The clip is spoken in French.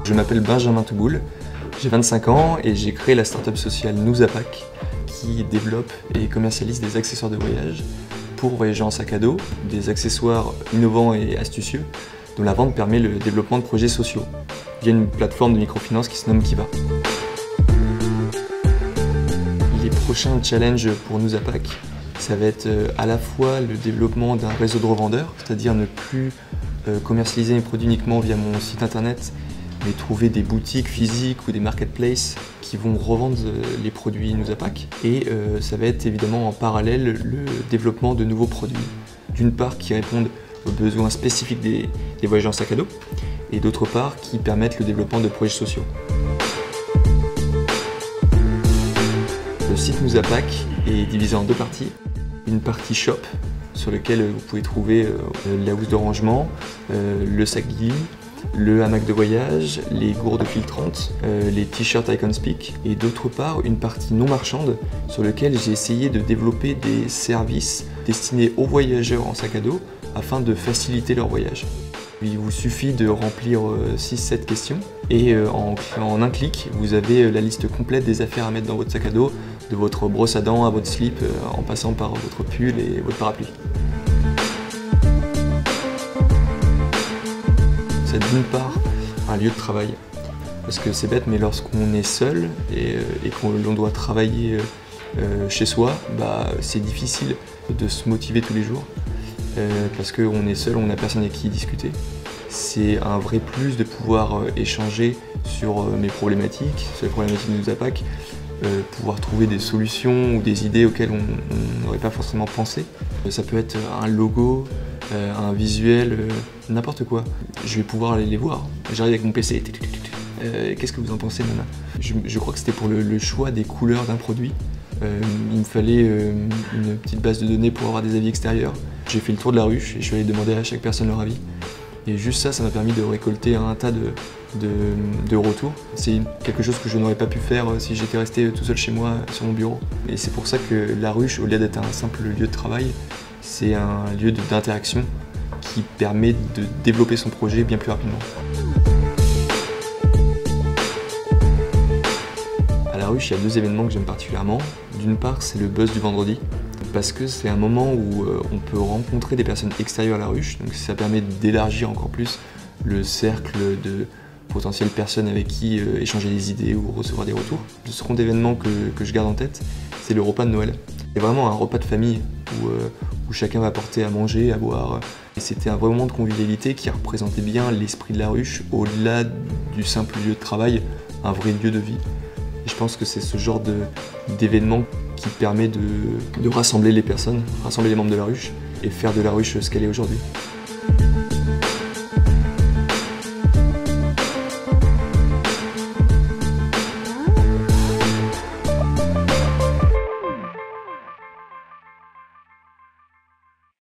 Je m'appelle Benjamin Touboul, j'ai 25 ans et j'ai créé la startup sociale Nuzapak qui développe et commercialise des accessoires de voyage pour voyager en sac à dos, des accessoires innovants et astucieux dont la vente permet le développement de projets sociaux via une plateforme de microfinance qui se nomme Kiva. Les prochains challenges pour Nuzapak, ça va être à la fois le développement d'un réseau de revendeurs, c'est-à-dire ne plus commercialiser mes produits uniquement via mon site internet, mais trouver des boutiques physiques ou des marketplaces qui vont revendre les produits Nuzapak. Et ça va être évidemment en parallèle le développement de nouveaux produits. D'une part qui répondent aux besoins spécifiques des voyageurs en sac à dos, et d'autre part qui permettent le développement de projets sociaux. Le site Nuzapak est divisé en deux parties. Une partie shop sur laquelle vous pouvez trouver la housse de rangement, le sac Gilly, le hamac de voyage, les gourdes filtrantes, les t-shirts IconSpeak, et d'autre part une partie non marchande sur laquelle j'ai essayé de développer des services destinés aux voyageurs en sac à dos afin de faciliter leur voyage. Il vous suffit de remplir 6-7 questions et en un clic, vous avez la liste complète des affaires à mettre dans votre sac à dos, de votre brosse à dents à votre slip, en passant par votre pull et votre parapluie. C'est d'une part un lieu de travail, parce que c'est bête, mais lorsqu'on est seul et qu'on doit travailler chez soi, c'est difficile de se motiver tous les jours, parce qu'on est seul, on n'a personne avec qui discuter. C'est un vrai plus de pouvoir échanger sur mes problématiques, sur les problématiques de Nuzapak, pouvoir trouver des solutions ou des idées auxquelles on n'aurait pas forcément pensé. Ça peut être un logo, un visuel, n'importe quoi. Je vais pouvoir aller les voir. J'arrive avec mon PC. Qu'est-ce que vous en pensez, Nana? Je crois que c'était pour le choix des couleurs d'un produit. Il me fallait une petite base de données pour avoir des avis extérieurs. J'ai fait le tour de la ruche et je suis allé demander à chaque personne leur avis. Et juste ça m'a permis de récolter un tas de retours. C'est quelque chose que je n'aurais pas pu faire si j'étais resté tout seul chez moi sur mon bureau. Et c'est pour ça que la ruche, au lieu d'être un simple lieu de travail, c'est un lieu d'interaction qui permet de développer son projet bien plus rapidement. À la ruche, il y a deux événements que j'aime particulièrement. D'une part, c'est le buzz du vendredi, parce que c'est un moment où on peut rencontrer des personnes extérieures à la ruche, donc ça permet d'élargir encore plus le cercle de potentielles personnes avec qui échanger des idées ou recevoir des retours. Le second événement que je garde en tête, c'est le repas de Noël. C'est vraiment un repas de famille où chacun va apporter à manger, à boire. Et c'était un vrai moment de convivialité qui représentait bien l'esprit de la ruche, au-delà du simple lieu de travail, un vrai lieu de vie. Et je pense que c'est ce genre d'événement qui permet de rassembler les personnes, rassembler les membres de la ruche et faire de la ruche ce qu'elle est aujourd'hui.